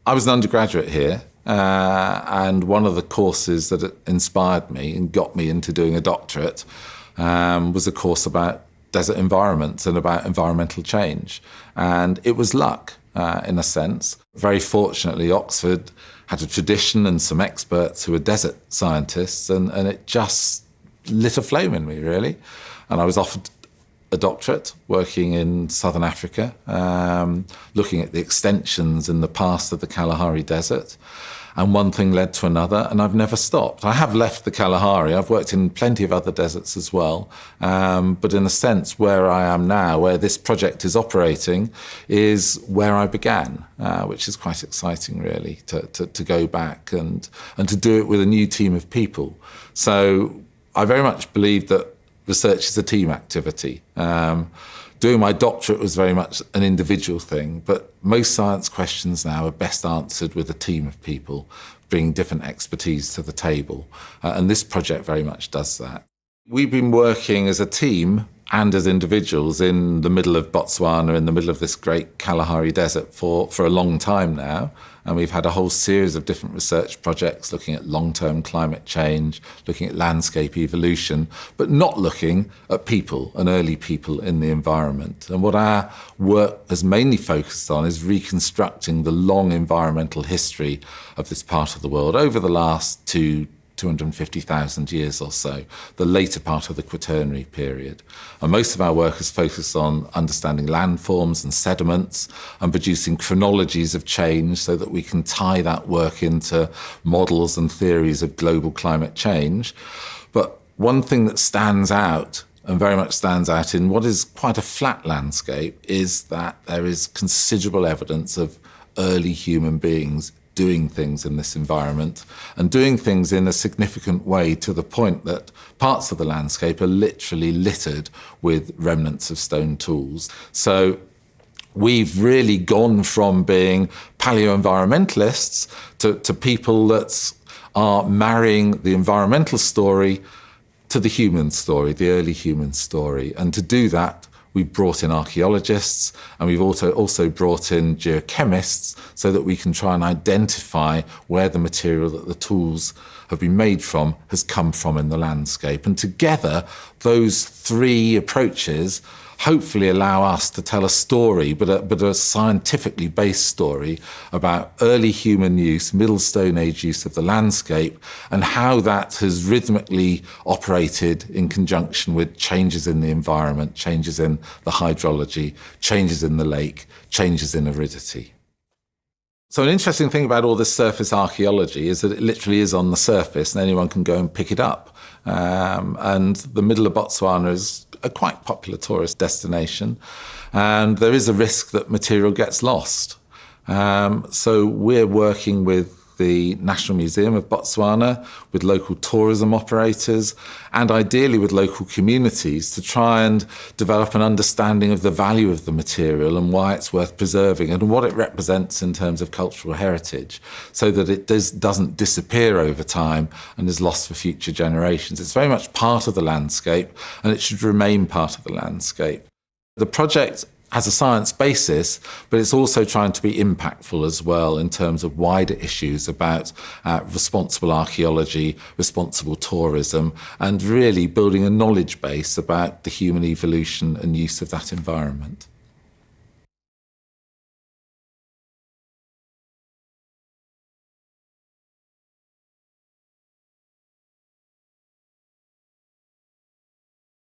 I was an undergraduate here, and one of the courses that inspired me and got me into doing a doctorate was a course about desert environments and about environmental change. And it was luck, in a sense. Very fortunately, Oxford had a tradition and some experts who were desert scientists, and it just lit a flame in me, really. And I was offered a doctorate working in southern Africa, looking at the extensions in the past of the Kalahari Desert. And one thing led to another, and I've never stopped. I have left the Kalahari. I've worked in plenty of other deserts as well. But in a sense, where I am now, where this project is operating, is where I began, which is quite exciting, really, to go back and to do it with a new team of people. So I very much believe that research is a team activity. Doing my doctorate was very much an individual thing, but most science questions now are best answered with a team of people, bringing different expertise to the table. And this project very much does that. We've been working as a team and as individuals in the middle of Botswana, in the middle of this great Kalahari Desert for a long time now. And we've had a whole series of different research projects looking at long-term climate change, looking at landscape evolution, but not looking at people and early people in the environment. And what our work has mainly focused on is reconstructing the long environmental history of this part of the world over the last 250,000 years or so, the later part of the quaternary period. And most of our work is focused on understanding landforms and sediments and producing chronologies of change so that we can tie that work into models and theories of global climate change. But one thing that stands out, and very much stands out in what is quite a flat landscape, is that there is considerable evidence of early human beings doing things in this environment and doing things in a significant way, to the point that parts of the landscape are literally littered with remnants of stone tools. So we've really gone from being paleoenvironmentalists to people that are marrying the environmental story to the human story, the early human story. And to do that, we've brought in archaeologists, and we've also brought in geochemists so that we can try and identify where the material that the tools have been made from has come from in the landscape. And together, those three approaches hopefully allow us to tell a story, but a scientifically based story about early human use, Middle Stone Age use of the landscape, and how that has rhythmically operated in conjunction with changes in the environment, changes in the hydrology, changes in the lake, changes in aridity. So an interesting thing about all this surface archaeology is that it literally is on the surface and anyone can go and pick it up. And the middle of Botswana is a quite popular tourist destination, and there is a risk that material gets lost. So we're working with the National Museum of Botswana, with local tourism operators, and ideally with local communities, to try and develop an understanding of the value of the material and why it's worth preserving and what it represents in terms of cultural heritage, so that it doesn't disappear over time and is lost for future generations. It's very much part of the landscape, and it should remain part of the landscape. The project has a science basis, but it's also trying to be impactful as well in terms of wider issues about responsible archaeology, responsible tourism, and really building a knowledge base about the human evolution and use of that environment.